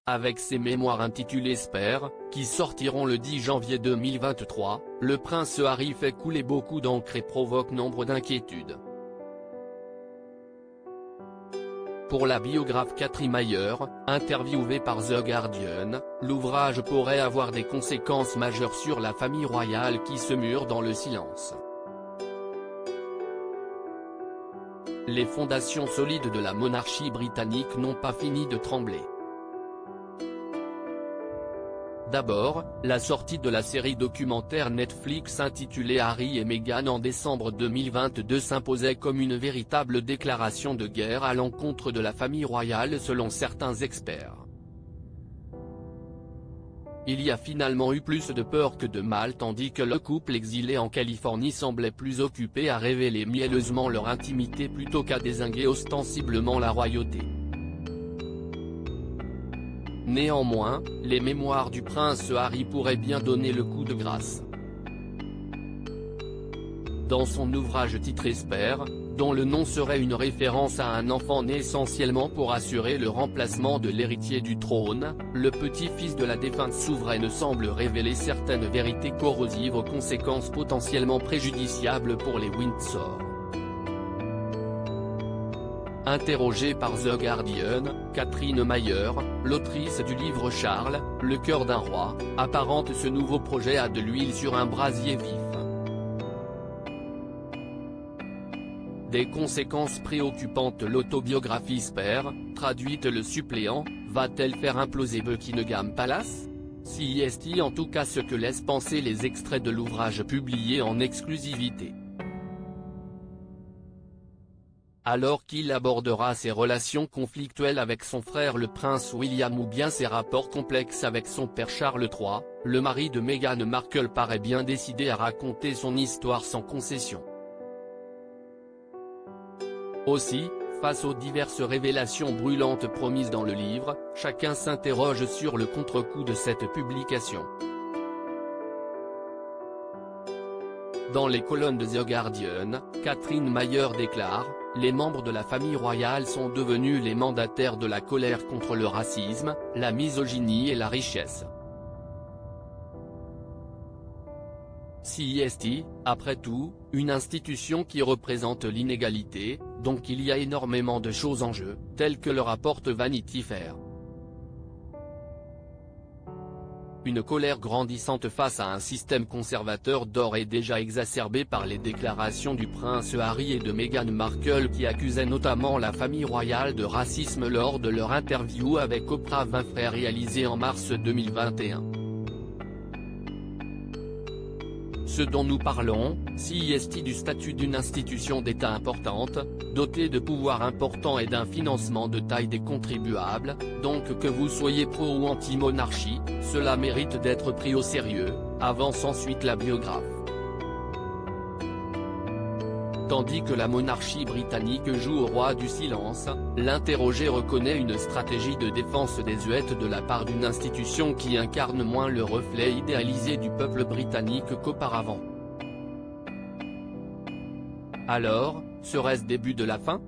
Avec ses mémoires intitulées Spare, qui sortiront le 10 janvier 2023, le prince Harry fait couler beaucoup d'encre et provoque nombre d'inquiétudes. Pour la biographe Catherine Mayer, interviewée par The Guardian, l'ouvrage pourrait avoir des conséquences majeures sur la famille royale qui se mure dans le silence. Les fondations solides de la monarchie britannique n'ont pas fini de trembler. D'abord, la sortie de la série documentaire Netflix intitulée Harry et Meghan en décembre 2022 s'imposait comme une véritable déclaration de guerre à l'encontre de la famille royale selon certains experts. Il y a finalement eu plus de peur que de mal tandis que le couple exilé en Californie semblait plus occupé à révéler mielleusement leur intimité plutôt qu'à dézinguer ostensiblement la royauté. Néanmoins, les mémoires du prince Harry pourraient bien donner le coup de grâce. Dans son ouvrage titré Spare, dont le nom serait une référence à un enfant né essentiellement pour assurer le remplacement de l'héritier du trône, le petit-fils de la défunte souveraine semble révéler certaines vérités corrosives aux conséquences potentiellement préjudiciables pour les Windsor. Interrogée par The Guardian, Catherine Mayer, l'autrice du livre Charles, le cœur d'un roi, apparente ce nouveau projet à de l'huile sur un brasier vif. Des conséquences préoccupantes. L'autobiographie Spare, traduite le suppléant, va-t-elle faire imploser Buckingham Palace? C'est en tout cas ce que laissent penser les extraits de l'ouvrage publié en exclusivité. Alors qu'il abordera ses relations conflictuelles avec son frère le prince William ou bien ses rapports complexes avec son père Charles III, le mari de Meghan Markle paraît bien décidé à raconter son histoire sans concession. Aussi, face aux diverses révélations brûlantes promises dans le livre, chacun s'interroge sur le contre-coup de cette publication. Dans les colonnes de The Guardian, Catherine Mayer déclare « Les membres de la famille royale sont devenus les mandataires de la colère contre le racisme, la misogynie et la richesse. » C'est, après tout, une institution qui représente l'inégalité, donc il y a énormément de choses en jeu, telles que le rapporte Vanity Fair. Une colère grandissante face à un système conservateur d'or est déjà exacerbée par les déclarations du prince Harry et de Meghan Markle qui accusaient notamment la famille royale de racisme lors de leur interview avec Oprah Winfrey réalisée en mars 2021. Ce dont nous parlons, c'est du statut d'une institution d'État importante, dotée de pouvoirs importants et d'un financement de taille des contribuables, donc que vous soyez pro ou anti-monarchie, cela mérite d'être pris au sérieux, avance ensuite la biographe. Tandis que la monarchie britannique joue au roi du silence, l'interrogé reconnaît une stratégie de défense désuète de la part d'une institution qui incarne moins le reflet idéalisé du peuple britannique qu'auparavant. Alors, serait-ce début de la fin ?